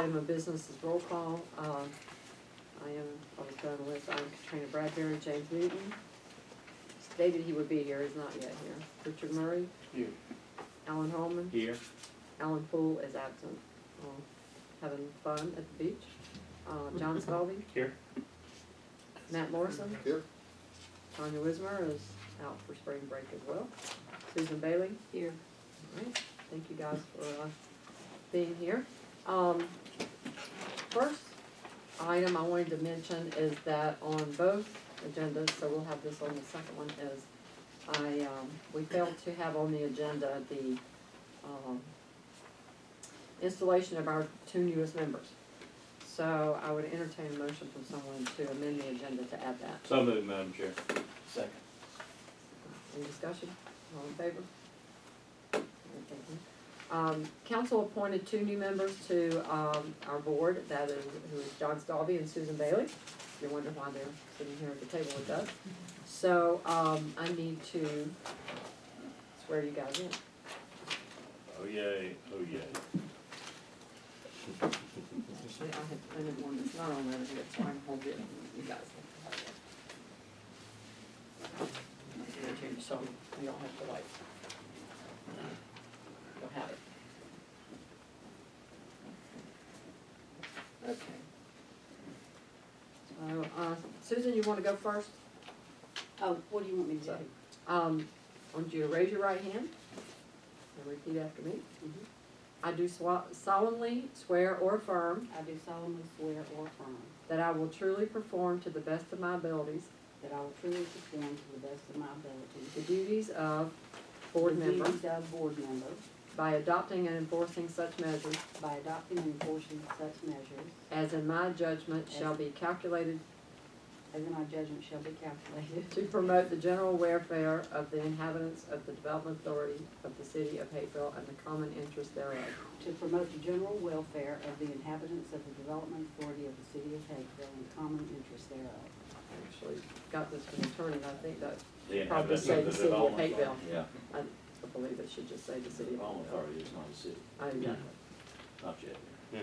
item of business is roll call. I was going on the list, I'm Katrina Bradbury, James Newton. Stated he would be here, he's not yet here. Richard Murray, Here. Alan Holman, Here. Alan Poole is absent, having fun at the beach. John Scalvi, Here. Matt Morrison, Here. Tanya Wismer is out for spring break as well. Susan Bailey. Here. All right, thank you guys for being here. First item I wanted to mention is that on both agendas, so we'll have this on the second one, is we failed to have on the agenda the installation of our 2 newest members. So I would entertain a motion from someone to amend the agenda to add that. So moved, Madam Chair. Second. Any discussion? All in favor? All right, thank you. Council appointed 2 new members to our board, who is John Stalvey and Susan Bailey. You're wondering why they're sitting here at the table with us. So I need to swear you guys in. Oh yay, oh yay. I didn't want it's not on there yet, so I can hold it. You guys can have it. I'm gonna change so you don't have to like. You'll have it. Okay. So, Susan, you want to go first? Oh, what do you want me to do? I want you to raise your right hand and repeat after me. Mhm. I do solemnly swear or affirm I do solemnly swear or affirm that I will truly perform to the best of my abilities that I will truly perform to the best of my abilities the duties of board the member duties of board member by adopting and enforcing such measures by adopting and enforcing such measures as in my judgment shall be calculated as in my judgment shall be calculated to promote the general welfare of the inhabitants of the Development Authority of the City of Hapeville and the common interest thereof. to promote the general welfare of the inhabitants of the Development Authority of the City of Hapeville and common interest thereof. I actually got this from the attorney, and I think that The probably inhabitants say of the the City of development Hapeville. authority. Yeah, I believe it should just say the City of development Hapeville. authority is not a city, Exactly. not yet. I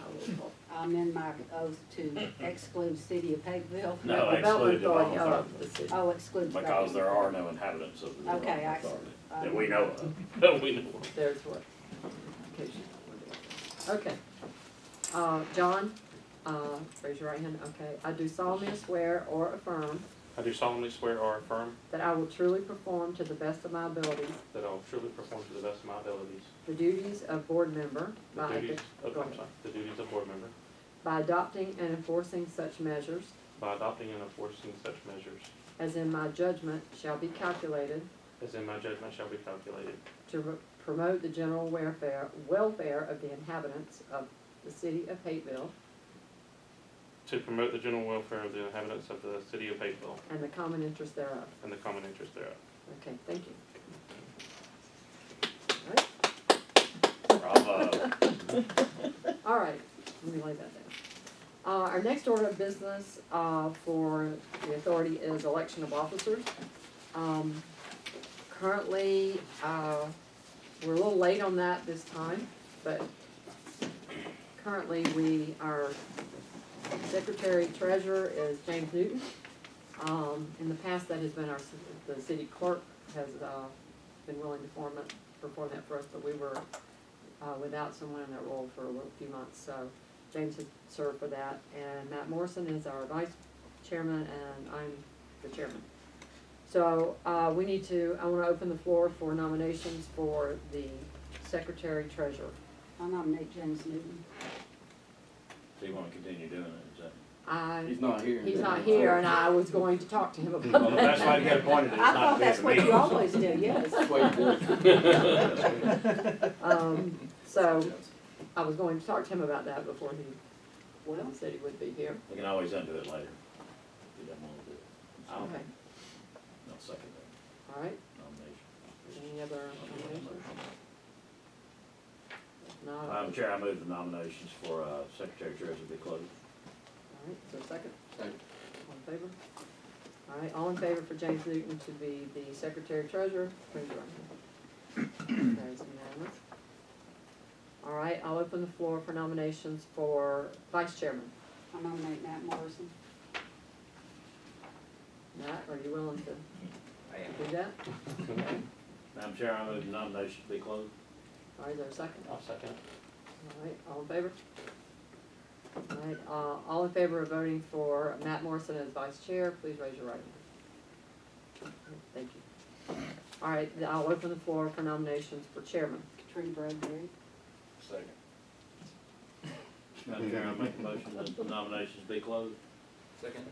will call. I amend my oath to exclude City of Hapeville. No, The Development exclude development Authority authority. of the city. Oh, exclude. Because there are no inhabitants of the Okay, development I- authority that we know of. That we know of. There's what. Okay. John, raise your right hand. Okay. I do solemnly swear or affirm I do solemnly swear or affirm that I will truly perform to the best of my abilities that I will truly perform to the best of my abilities the duties of board member the duties of, the duties of board member by adopting and enforcing such measures by adopting and enforcing such measures as in my judgment shall be calculated as in my judgment shall be calculated to promote the general welfare of the inhabitants of the City of Hapeville to promote the general welfare of the inhabitants of the City of Hapeville and the common interest thereof. and the common interest thereof. Okay, thank you. Bravo. All right, let me lay that down. Our next order of business for the authority is election of officers. Currently, we're a little late on that this time, but currently our secretary treasurer is James Newton. In the past, that has been the city clerk has been willing to perform that for us, but we were without someone in that role for a few months, so James has served for that. And Matt Morrison is our vice chairman, and I'm the chairman. So I want to open the floor for nominations for the secretary treasurer. I nominate James Newton. So you want to continue doing it, is that? He's not here. He's not here, and I was going to talk to him about Well, that's why you that. get appointed, it's I not thought to be that's at what the you meeting. always do, yes. That's what you do. So I was going to talk to him about that before he Well, said he would be here. We can always undo it later, if you don't want to do it. I'll Okay, second that all right. nomination. Any other nominations? If not, all Madam Chair, I move the nominations for Secretary Treasurer be closed. right, so second? Second. All in favor? All right, all in favor for James Newton to be the secretary treasurer, raise your right hand. That is unanimous. All right, I'll open the floor for nominations for vice chairman. I nominate Matt Morrison. Matt, are you willing to do that? Okay. Madam Chair, I move the nomination to be closed. All right, is there a second? I'll second it. All right, all in favor? All right, all in favor of voting for Matt Morrison as vice chair, please raise your right hand. Thank you. All right, I'll open the floor for nominations for chairman. Katrina Bradbury. Second. Madam Chair, I make a motion that the nominations be closed. Second.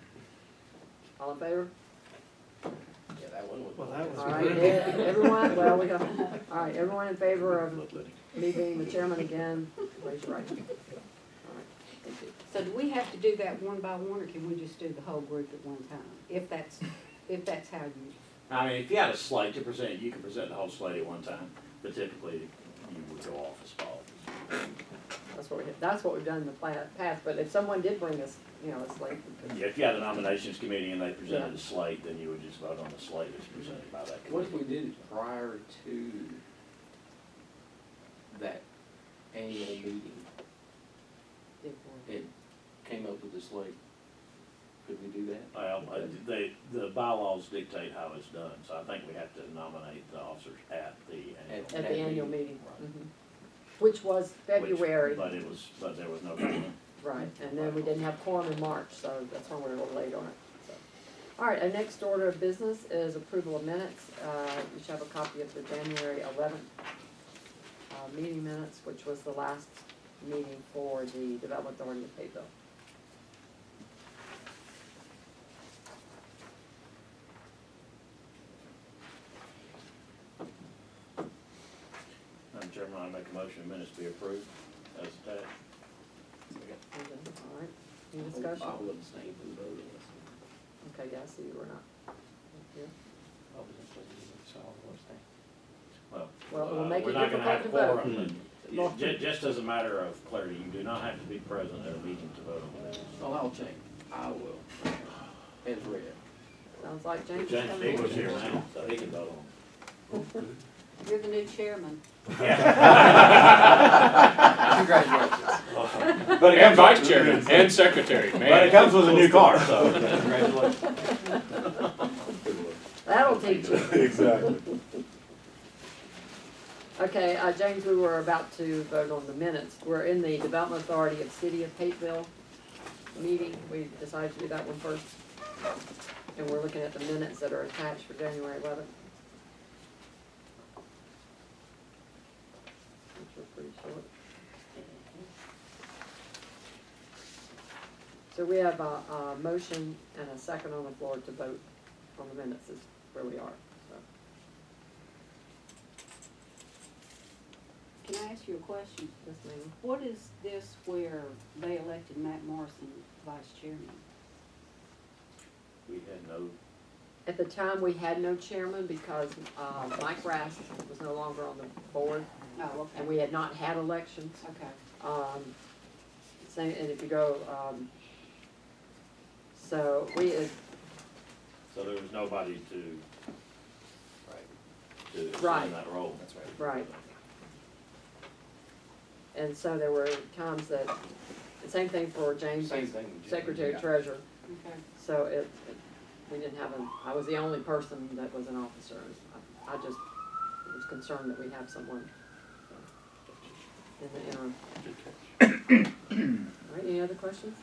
All in favor? Yeah, that one was. Well, that was All right, everyone, well, we got, all right, everyone in favor of me being the chairman again, raise your right hand. All right, thank you. So do we have to do that one by one, or can we just do the whole group at one time? If that's how you, I mean, if you had a slate to present, you could present the whole slate at one time, but typically you would go off as follows. That's what we've done in the past, but if someone did bring us, you know, a slate, Yeah, if you had a nominations committee and they presented a slate, then you would just vote on the slate as presented by that What if committee. we did it prior to that annual meeting? It came up with the slate. Could we do that? Well, the bylaws dictate how it's done, so I think we have to nominate the officers at the annual. at the annual meeting. Right. Mhm. Which was Which- February, But there was no voting. right, and then we didn't have quorum in March, so that's when we were a little late on it, so. All right, our next order of business is approval of minutes. You should have a copy of the January 11th meeting minutes, which was the last meeting for the Development Authority of Fayetteville. Madam Chairman, I make a motion minutes be approved as attached. All right, any discussion? I wasn't staying for the vote on this. Okay, yeah, I see you were not here. I was in, so I'll abstain. Well, it will make we're it not gonna have difficult to vote. quorum, but just as a matter of clarity, you do not have to be present at a meeting to vote on the minutes. Oh, I'll change. I will. As read. Sounds like James is James coming Eagles in. here now, so he can vote on you're the new chairman. it. Congratulations. But And vice chairman, and secretary, man. But it comes with a new car, so congratulations. That'll teach you. Exactly. Okay, James, we were about to vote on the minutes. We're in the Development Authority of City of Pateville meeting. We decided to do that one first. And we're looking at the minutes that are attached for January 11th. Which are pretty short. So we have a motion and a second on the floor to vote on the minutes is where we are, so. Can I ask you a question? Yes, ma'am. What is this where they elected Matt Morrison vice chairman? We had no, At the time, we had no chairman because Mike Rast was no longer on the board, Oh, okay. and we had not had elections. Okay. Same, and if you go, so we, so there was nobody to Right. assume that role. That's right. right. And so there were times that, the same thing for James, Same thing. with Jim. secretary Yeah. treasurer. Okay. So we didn't have I was the only person that was an officer. I just was concerned that we have someone in the interim. Good catch. All right, any other questions?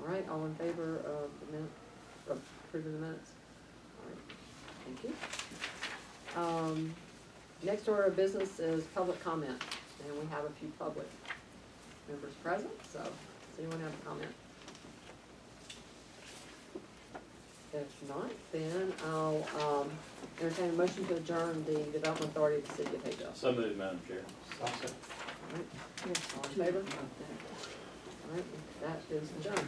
All right, all in favor of the minute, of approving the minutes? All right, thank you. Next order of business is public comment, and we have a few public members present, so does anyone have a comment? If not, then I'll entertain a motion to adjourn the Development Authority of the City of Hayville. So moved, Madam Chair. All in favor? All right, that is adjourned.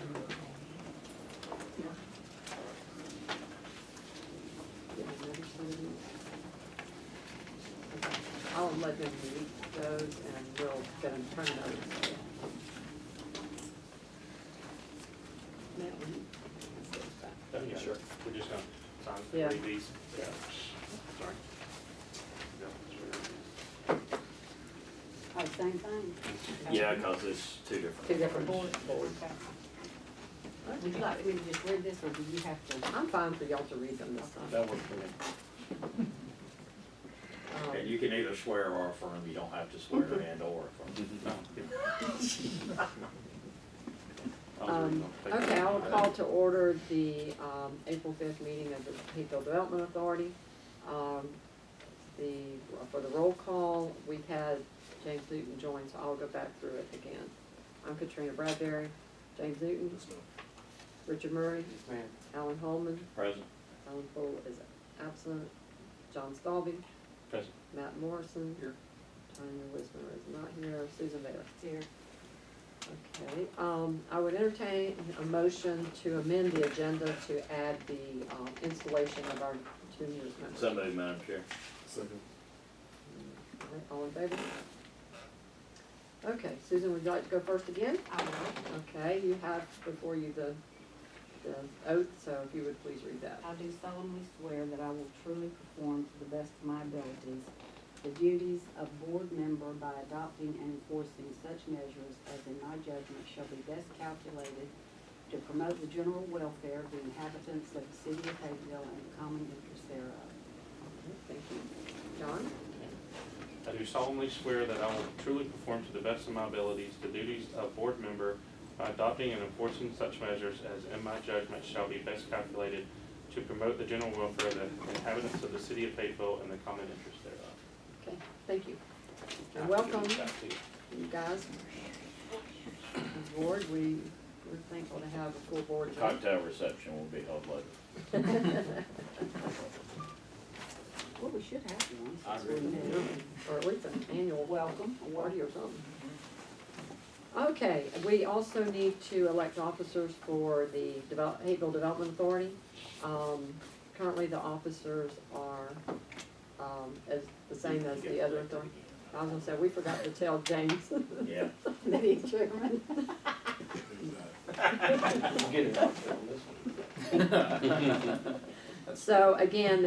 Get another set of these. Okay, I'll let them read those and we'll get them printed out. Matt, will you pass those back? Yeah, sure. We're just gonna sign Yeah. read these. Yeah. Sorry. Yeah, that's right. same thing. Yeah, cause it's two different. Two different boards. Would you like me to just read this, or do you have to? I'm fine for y'all to read them this time. That works for me. And you can either swear or affirm, you don't have to swear and or affirm. Okay, I will call to order the, April 5th meeting of the Hayfield Development Authority. For the roll call, we've had James Newton join, so I'll go back through it again. I'm Katrina Bradbury, James Newton, Richard Murray, Man. Alan Holman, Present. Alan Poole is absent, John Stalby, Present. Matt Morrison. Here. Tanya Wismer is not here, Susan Baylor. Here. Okay, I would entertain a motion to amend the agenda to add the, installation of our two newest members. So moved, Madam Chair. All right, all in favor? Okay, Susan, would you like to go first again? I will. Okay, you have before you the oath, so if you would please read that. I do solemnly swear that I will truly perform to the best of my abilities the duties of board member by adopting and enforcing such measures as in my judgment shall be best calculated to promote the general welfare of the inhabitants of the city of Hayesville and the common interest thereof. Okay, thank you. John? I do solemnly swear that I will truly perform to the best of my abilities the duties of board member by adopting and enforcing such measures as in my judgment shall be best calculated to promote the general welfare of the inhabitants of the city of Fayetteville and the common interest thereof. Okay, thank you. And welcome, Back to you. you guys. As board, we're thankful to have a full board. again. Cocktail reception will be held later. Well, we should have one. I since agree. we're new. Or at least an annual Welcome. party or something. Okay, we also need to elect officers for the Hayesville Development Authority. Currently, the officers are, as the same as the other authority. I was gonna say, we forgot to tell James, Yeah. Committee chairman. Get it out there on this one. So again,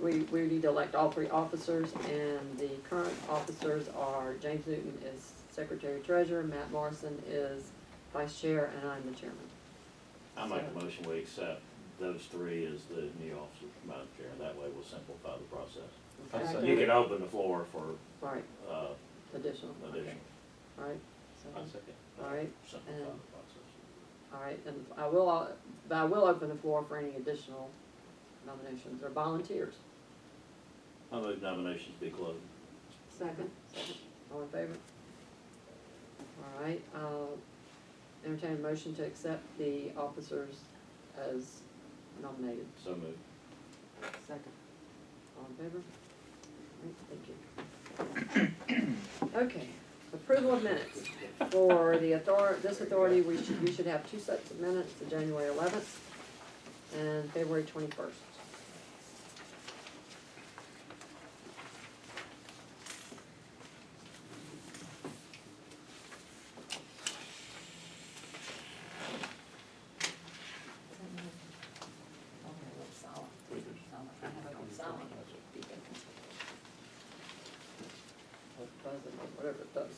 we need to elect all three officers, and the current officers are James Newton is secretary treasurer, Matt Morrison is vice chair, and I'm the chairman. I make a motion, we accept those three as the new officers, Madam Chair, that way we'll simplify the process. I Okay? second. You can open the floor for, All right, additional, okay, addition, all right, I so, second. all right, simplify And- the process. all right, and I will open the floor for any additional nominations or volunteers. I move nominations be closed. Second. All in favor? All right, entertain a motion to accept the officers as nominated. So moved. Second. All in favor? All right, thank you. Okay, approval of minutes. For the this authority, we should have two sets of minutes, the January 11th and February 21st. Whatever it does.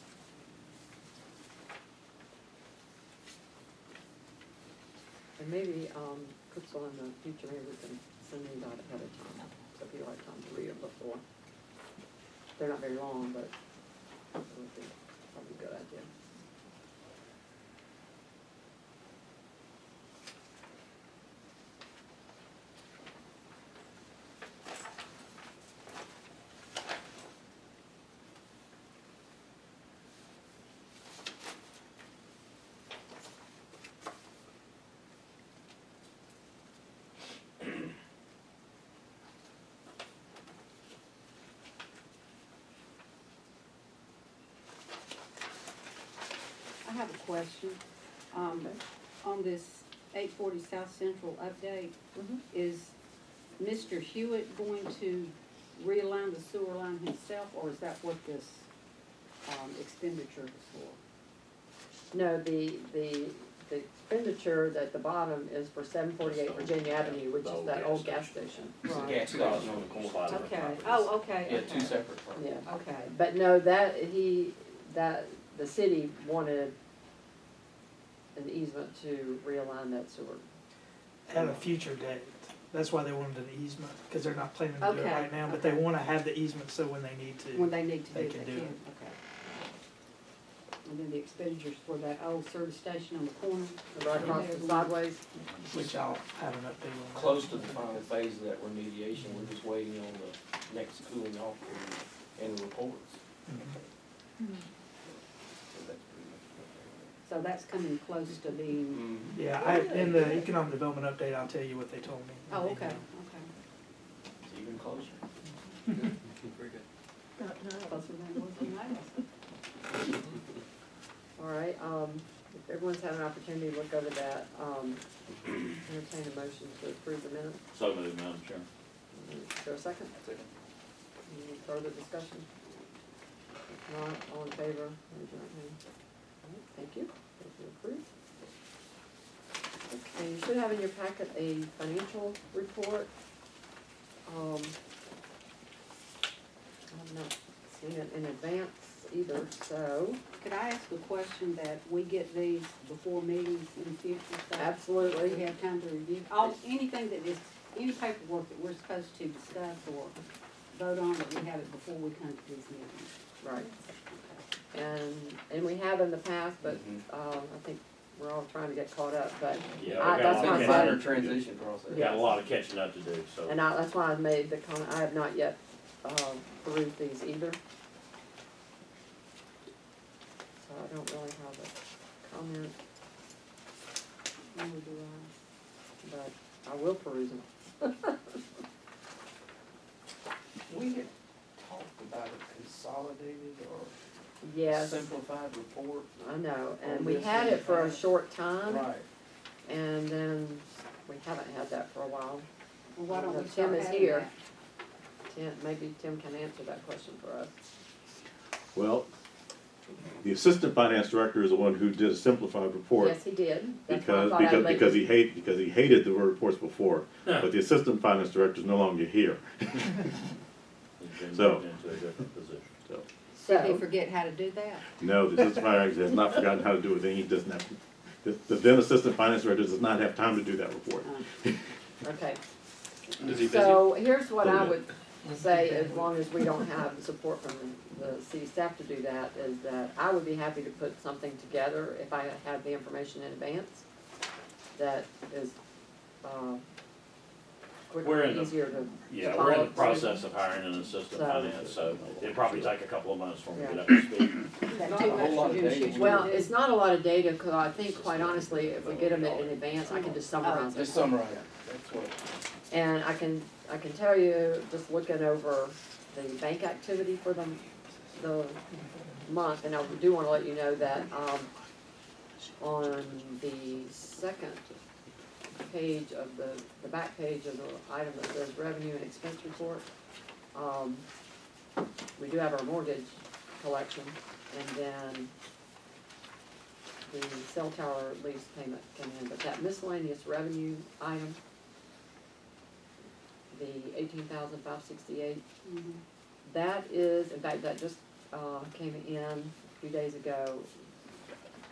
And maybe, Crystal, in the future, maybe we can send these out ahead of time, so if you have time to read them before. They're not very long, but it would be probably a good idea. I have a question. On this 840 South Central update, is Mr. Hewitt going to realign the sewer line himself, or is that what this expenditure is for? No, the expenditure at the bottom is for 748 Virginia Avenue, which is that old gas station. It's a Right. gas station on the corner. Okay, oh, okay. Yeah, okay. two separate properties. Yeah, Okay, but no, that, the city wanted an easement to realign that sewer. At a future date. That's why they wanted an easement, because they're not planning to do it Okay, right now, but they okay. wanna have the easement so when they need When to. they need to do They it, can they do can, it. okay. And then the expenditures for that old service station on the corner. Right across the sideways. Which I'll have an update on. that. Close to the final phase of that remediation, we're just waiting on the next cooling off period and the reports. Mhm. So that's pretty much what So that's coming close to being, they're. Yeah, in the economic development update, I'll tell you what they told me. oh, okay, okay. It's even closer. Very good. Closer than it was when I was. All right, if everyone's had an opportunity to look over that, entertain a motion to approve the minutes. So moved, Madam Chair. Is there a second? Second. Any further discussion? If not, all in favor, raise your right hand. All right, thank you. Those are approved. Okay, you should have in your packet a financial report. I've not seen it in advance either, so Could I ask a question that we get these before meetings in the future, so we absolutely. have time to review? Anything that is, any paperwork that we're supposed to discuss or vote on, that we have it before we come to these meetings? Right. And we have in the past, but, Mhm. I think we're all trying to get caught up, but, Yeah, I- we've got that's a why I lot said- of Minor catching- transition process. we got a lot of catching up to do, so. and that's why I made the comment, I have not yet, perused these either. So I don't really have a comment, Nor do but I will peruse them. We had talked about a consolidated or Yes, simplified report. I know, and on we this had in it the for a past. short time, Right. and then we haven't had that for a while. I. Well, why don't we Tim start is having here. that? Maybe Tim can answer that question for us. Well, the assistant finance director is the one who did a simplified report Yes, he did. That's why I because, thought I'd because, let because you- he hated the reports before. But the assistant finance director is no longer here, He's been So- moved into a different position. so. Did he So, forget how to do that? No, the assistant finance director has not forgotten how to do a thing, he doesn't have, the then assistant finance director does not have time to do that report. okay. Is he busy? So here's what I Oh, yeah. would say, as long as we don't have support from the city staff to do that, is that I would be happy to put something together if I have the information in advance that is, We're quicker in and the- easier to. Yeah, follow we're in the through. process of hiring an assistant So- finance, so it'll probably take a couple of months for me to Yeah. get up to speed. That Not too a whole much lot to of do, data. she's Well, gonna do. it's not a lot of data, cause I think quite honestly, if we get them in advance, I can just summarize it. Just summarize it, that's what. And I can tell you, just looking over the bank activity for the month, and I do wanna let you know that, on the second page of the back page of the item that says revenue and expense report, we do have our mortgage collection, and then the cell tower lease payment came in, but that miscellaneous revenue item, the 18,568, Mhm. that is, in fact, that just, came in a few days ago.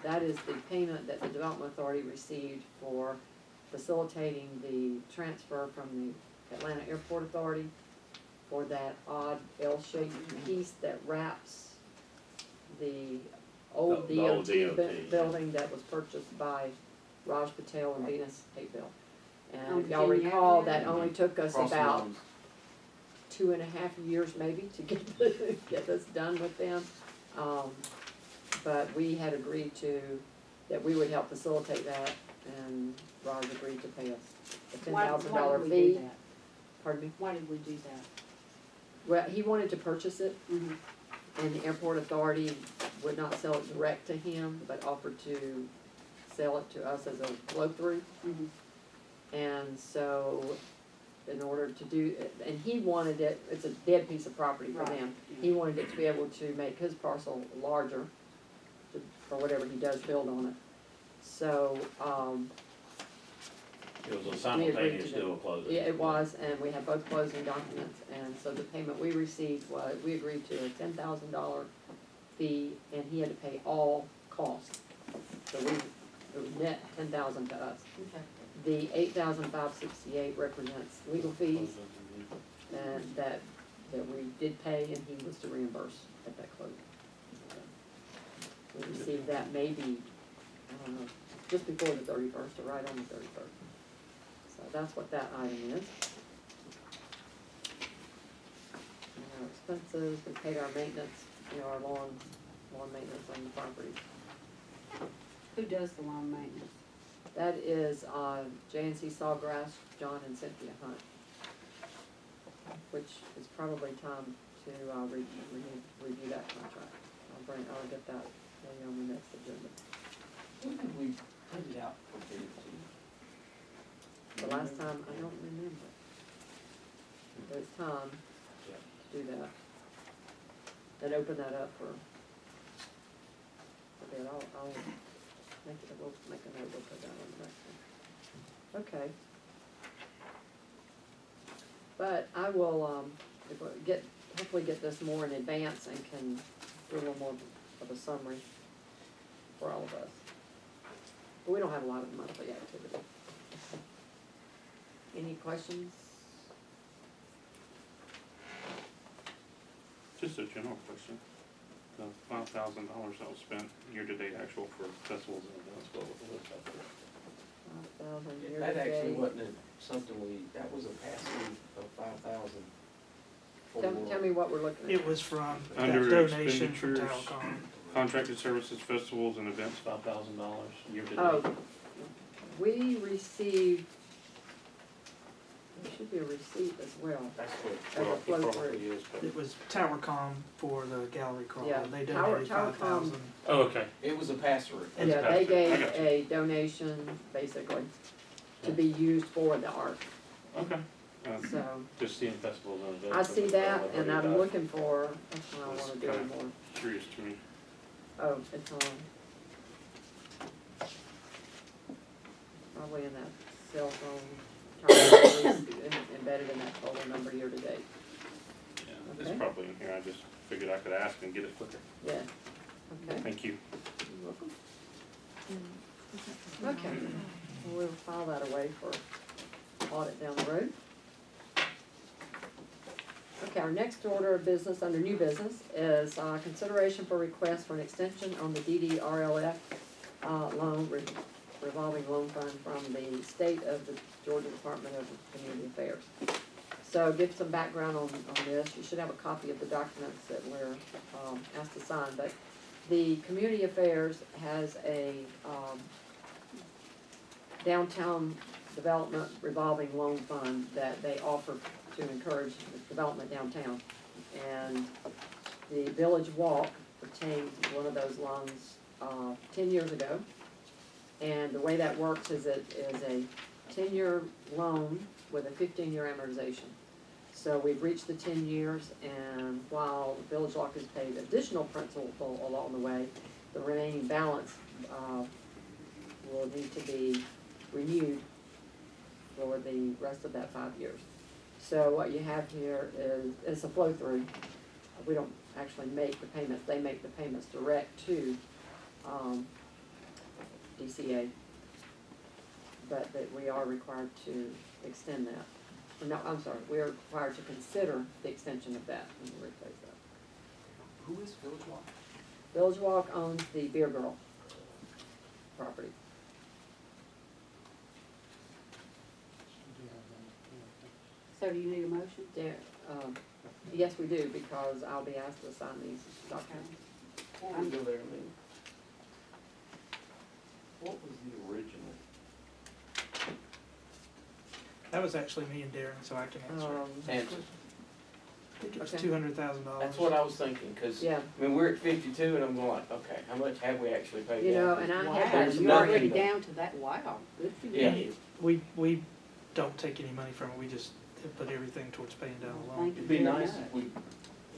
That is the payment that the Development Authority received for facilitating the transfer from the Atlanta Airport Authority for that odd L-shaped piece that wraps the old The old DOT DOT, yeah. building that was purchased by Raj Patel and Venus Hayville. And On if y'all Virginia recall, Avenue? that only took us Cross about lines. 2.5 years maybe to get, get this done with them. But we had agreed that we would help facilitate that, and Raj agreed to pay us a $10,000 Why did we do fee. that? Pardon me? Why did we do that? Well, he wanted to purchase it, Mhm. and the airport authority would not sell it direct to him, but offered to sell it to us as a flow-through. Mhm. And so, in order to do, and he wanted it, it's a dead piece of property for Right, them. yeah. He wanted it to be able to make his parcel larger for whatever he does build on it. So, It was a we agreed simultaneous to that. dual closing. Yeah, it was, and we have both closing documents, and so the payment we received was, we agreed to a $10,000 fee, and he had to pay all costs. So it was net 10,000 to us. Okay. The 8,568 represents legal fees, and that we did pay, and he was to reimburse at that closing. We received that maybe, I don't know, just before the 31st, or right on the 31st. So that's what that item is. And our expenses, we paid our maintenance, our lawn maintenance on the property. Who does the lawn maintenance? That is, J&C Sawgrass, John and Cynthia Hunt, which is probably time to, review that contract. I'll get that maybe on the next agenda. When did we put it out for bid The last time, I don't remember. But it's time to do that. And open that up for bid. I'll we'll make a note, we'll put that on the next one. Okay. But I will, hopefully get this more in advance and can do a little more of a summary for all of us. But we don't have a lot of monthly activity. Any questions? Just a general question. The $5,000 that was spent year-to-date actual for festivals and events, what was that for? 5,000 year That to actually date. wasn't something that was a pass-through of 5,000. Tell me what we're looking at. It was from that Under donation from expenditures. Talcon. Contracted services, festivals and events, $5,000 year-to-date. Oh, we received, there should be a receipt as well. That's what As a Well, flow it through. probably is, but, It was TowerCom for the gallery crawl. Yeah, They Tower- donated TowerCom 5,000. oh, okay. it was a pass-through. And Yeah, pass they through. I gave got you. a donation, basically, to be used for the art, Okay. so. Just seeing festivals and events. I see that, I've and already I'm got- looking for, that's what I It's wanna do kinda- more. Curious to me. Oh, it's on. Probably in that cell phone, embedded in that total number year to date, Yeah, it's Okay. probably in here. I just figured I could ask and get it quicker. yeah, okay. Thank you. You're welcome. Okay, well, we'll file that away for audit down the road. Okay, our next order of business under new business is, consideration for request for an extension on the DDRLF, loan, revolving loan fund from the state of the Georgia Department of Community Affairs. So give some background on this. You should have a copy of the documents that we're, asked to sign, but the Community Affairs has a, downtown development revolving loan fund that they offer to encourage development downtown. And the Village Walk obtained one of those loans, 10 years ago. And the way that works is it is a 10-year loan with a 15-year amortization. So we've reached the 10 years, and while Village Walk has paid additional principal along the way, the remaining balance, will need to be renewed for the rest of that 5 years. So what you have here is, it's a flow-through. We don't actually make the payments, they make the payments direct to, DCA. But that we are required to extend that. No, I'm sorry, we are required to consider the extension of that, and replace that. Who is Village Walk? Village Walk owns the Beer Girl property. So do you need a motion? Yeah, yes, we do, because I'll be asked to sign these documents. Before we go there, I mean, what was the original? That was actually me and Darren, so I can answer. Answer. I think it was okay. $200,000. That's what I was thinking, cause, Yeah, I mean, we're at 52 and I'm going like, okay, how much have we actually paid? you know, down? and I Wow, had There's that, you're already nothing to- down to that, wow, good for Yeah. you. We don't take any money from it, we just put everything towards paying down the loan. Thank you It'd be very nice much. if we made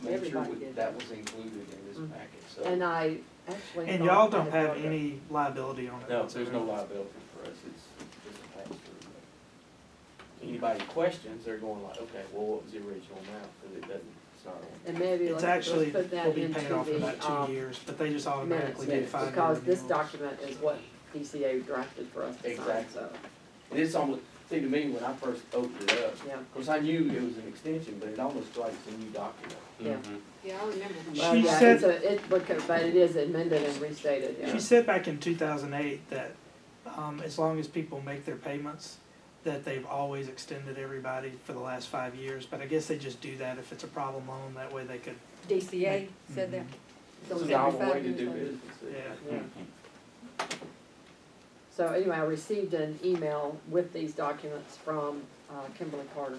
sure Everybody did that was included in this Mhm. packet, so. and I actually. And thought y'all I don't had have brought it. any liability on it. No, there's no whatsoever. liability for us, it's just a pass-through. Anybody questions, they're going like, okay, well, what was the original amount, cause it doesn't it's not on. And maybe It's let's actually, put that will be into paid off in about the, 2 years, but they just minutes, automatically do 5 year because this renewals. document is what DCA drafted for us to sign, Exactly. so, And it's almost, see, to me, when I first opened it up, yeah. of course, I knew it was an extension, but it almost felt like it's a new document. Yeah. Mhm. Yeah, I remember when. Well, She yeah, said- it's a, but it is amended and restated, yeah. She said back in 2008 that as long as people make their payments, that they've always extended everybody for the last 5 years, but I guess they just do that if it's a problem loan, that way they could, DCA said that. So It's it's a novel every 5 way to years do later. business. yeah. Yeah. So anyway, I received an email with these documents from Kimberly Carter,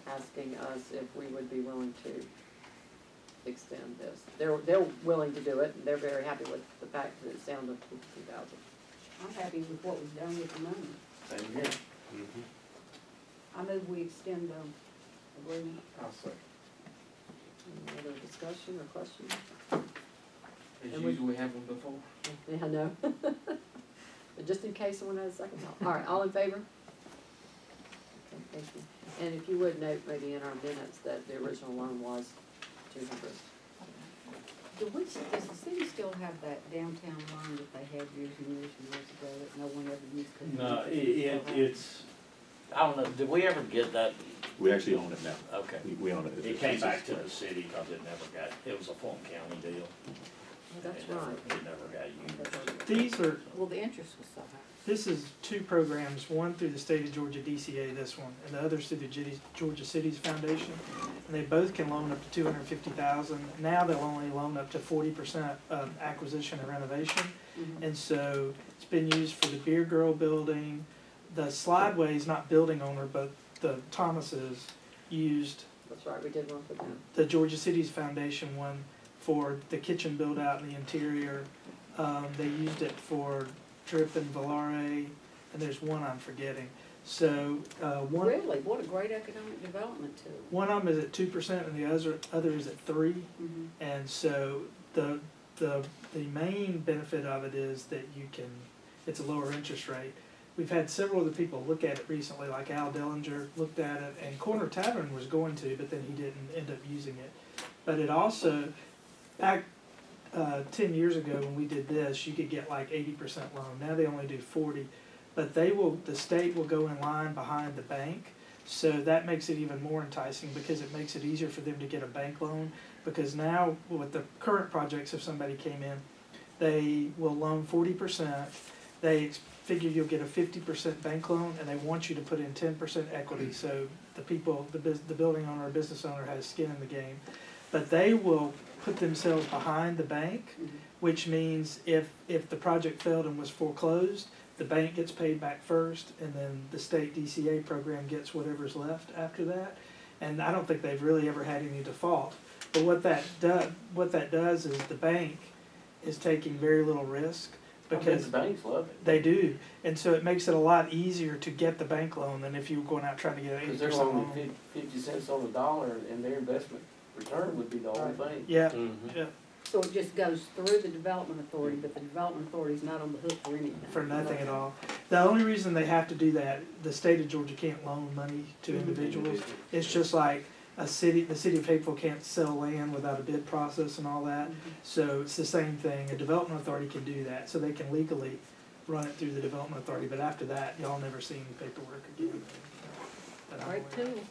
asking us if we would be willing to extend this. They're willing to do it, and they're very happy with the fact that it's down to 52,000. I'm happy with what was done with the money. Same here. Mhm. I move we extend the agreement. I'll say. Any other discussion or questions? As And we- usual, we have them before. Yeah, I know. But just in case someone has a second thought. All right, all in favor? Okay, thank you. And if you would note maybe in our minutes that the original loan was 200. Does the city still have that downtown line that they had years and years and years ago that no one ever used? No, it's, I don't know, did we ever get that? We actually own it now. Okay. We own it. It came back to the city because it never got, it was a Fulton County deal. Oh, that's It never- right. It never got used. That's right. These are, Well, the interest was so high. this is 2 programs, one through the state of Georgia DCA, this one, and the other's through the Georgia Cities Foundation. And they both can loan up to 250,000. Now they'll only loan up to 40% of acquisition and renovation. And so it's been used for the Beer Girl building. The Slideways, not building owner, but the Thomases used That's right, we did one for them. the Georgia Cities Foundation one for the kitchen build out in the interior. They used it for Drip and Valare, and there's one I'm forgetting. So, one, Really, what a great economic development tool. one of them is at 2% and the other is at 3%. And so the main benefit of it is that you can, it's a lower interest rate. We've had several other people look at it recently, like Al Dellinger looked at it, and Corner Tavern was going to, but then he didn't end up using it. But it also, back 10 years ago when we did this, you could get like 80% loan. Now they only do 40, but the state will go in line behind the bank. So that makes it even more enticing because it makes it easier for them to get a bank loan. Because now with the current projects, if somebody came in, they will loan 40%. They figure you'll get a 50% bank loan, and they want you to put in 10% equity. So the people, the building owner or business owner has skin in the game. But they will put themselves behind the bank, which means if the project failed and was foreclosed, the bank gets paid back first, and then the state DCA program gets whatever's left after that. And I don't think they've really ever had any default. But what that does is the bank is taking very little risk because The banks love it. they do, and so it makes it a lot easier to get the bank loan than if you were going out trying to get an Because 80% they're loan. loaning 50 cents on the dollar, and their investment return would be the whole thing. Yeah, Mhm. yeah, So it just goes through the development authority, but the development authority's not on the hook for anything. for nothing at all. The only reason they have to do that, the state of Georgia can't loan money to individuals. It's just like the city of Hapeville can't sell land without a bid process and all that. So it's the same thing, a development authority can do that, so they can legally run it through the development authority, but after that, y'all never see any paperwork again. that I'm Great aware of. tool.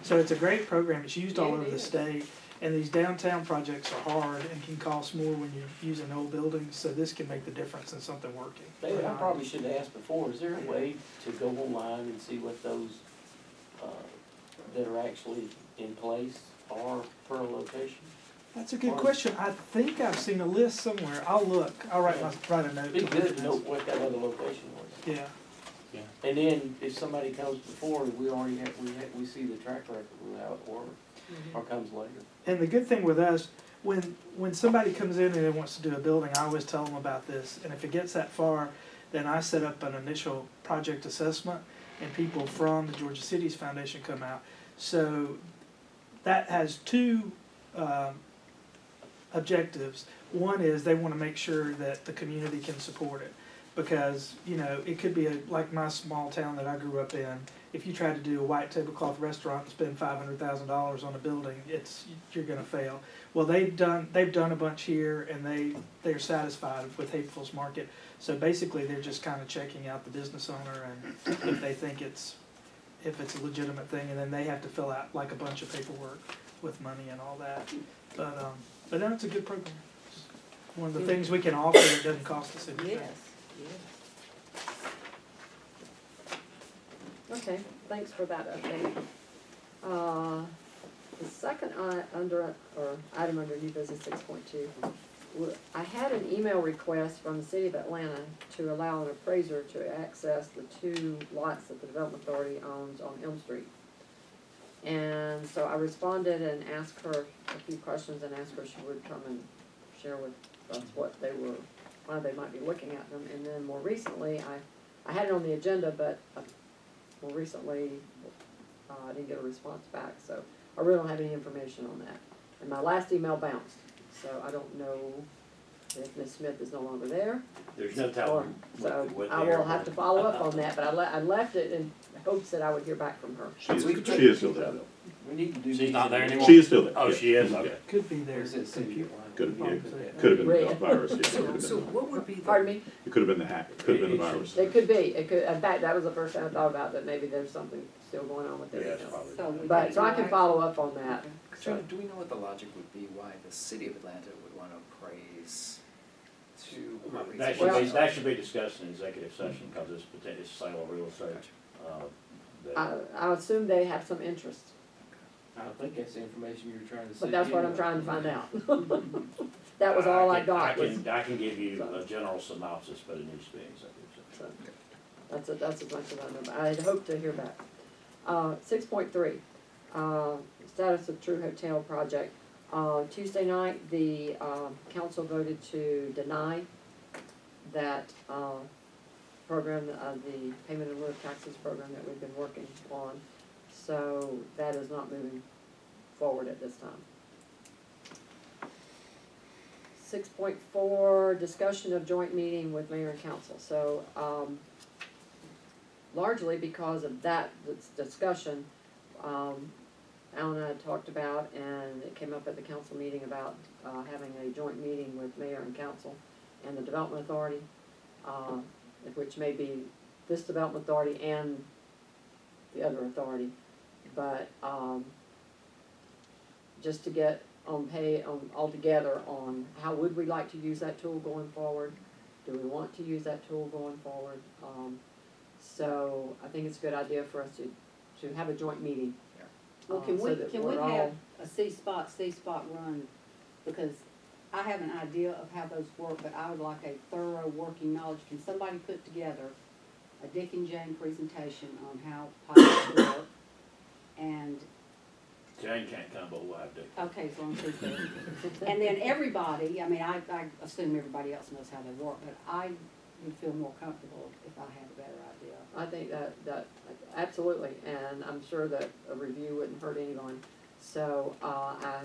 So it's a great program, it's used all Yeah, it over the is. state, and these downtown projects are hard and can cost more when you're using old buildings, so this can make the difference in something working. David, I probably should have asked before, is there a way to go online and see what those, that are actually in place are per location? That's a good question, I think I've seen a list somewhere, I'll look, I'll write a note. It'd be good to know what that other location was. Yeah, And then if somebody comes before, we already have, we see the track record without, or comes later. and the good thing with us, when somebody comes in and they wants to do a building, I always tell them about this, and if it gets that far, then I set up an initial project assessment, and people from the Georgia Cities Foundation come out. So that has 2 objectives. One is they want to make sure that the community can support it. because, you know, it could be like my small town that I grew up in. If you try to do a white tablecloth restaurant and spend $500,000 on a building, you're gonna fail. Well, they've done a bunch here, and they're satisfied with Hapeville's market. So basically, they're just kind of checking out the business owner and if they think if it's a legitimate thing, and then they have to fill out like a bunch of paperwork with money and all that. But no, it's a good program. It's one of the things we can offer that doesn't cost us anything. Yes, yes. Okay, thanks for that update. The second item under new business 6.2, I had an email request from the city of Atlanta to allow an appraiser to access the 2 lots that the Development Authority owns on Elm Street. And so I responded and asked her a few questions and asked her if she would come and share with us why they might be looking at them. And then more recently, I had it on the agenda, but more recently, I didn't get a response back, so I really don't have any information on that. And my last email bounced, so I don't know if Ms. Smith is no longer there. There's no Or, telling. so what I they will are. have to follow up on that, but I left it in hopes that I would hear back from her. She is still there, though. We need to do. She's these not there in- anymore? She is still there. Oh, yeah. she is, okay. Could be their Or is it city computer. line? Could have Yeah. been the Red. virus, yeah, could So, have so been, what would be the? Pardon me? it could have been the hack, it could have been the virus. It could be, in fact, that was the first thing I thought about, that maybe there's something still going on with Yeah, it. it's probably. So we But, so I got can no follow action. up on that. Okay. Katrina, do we know what the logic would be why the city of Atlanta would want to appraise 2 properties? That should be discussed in executive session, because it's sale of real estate. I assume they have some interest, I think that's the information you were trying to say. but that's what I'm anyway. trying to find out. That was all I got, was, I can give you a general synopsis, but it needs to be in executive session. so, that's as much as I know, but I had hoped to hear back. 6.3, status of True Hotel project. Tuesday night, the, council voted to deny that, program, the payment in lieu of taxes program that we've been working on. So that is not moving forward at this time. 6.4, discussion of joint meeting with mayor and council. So, largely because of that discussion, Alan and I talked about, and it came up at the council meeting about, having a joint meeting with mayor and council and the development authority, which may be this development authority and the other authority. But, just to get all together on how would we like to use that tool going forward? Do we want to use that tool going forward? So I think it's a good idea for us to have a joint meeting. Well, so that can we're we all- have a C-spot run? Because I have an idea of how those work, but I would like a thorough working knowledge. Can somebody put together a Dick and Jane presentation on how pilots work? And, Jane can't come, but we'll have to. okay, so I'm there. And then everybody, I mean, I assume everybody else knows how they work, but I would feel more comfortable if I had a better idea. I think that, absolutely, and I'm sure that a review wouldn't hurt anyone. So, I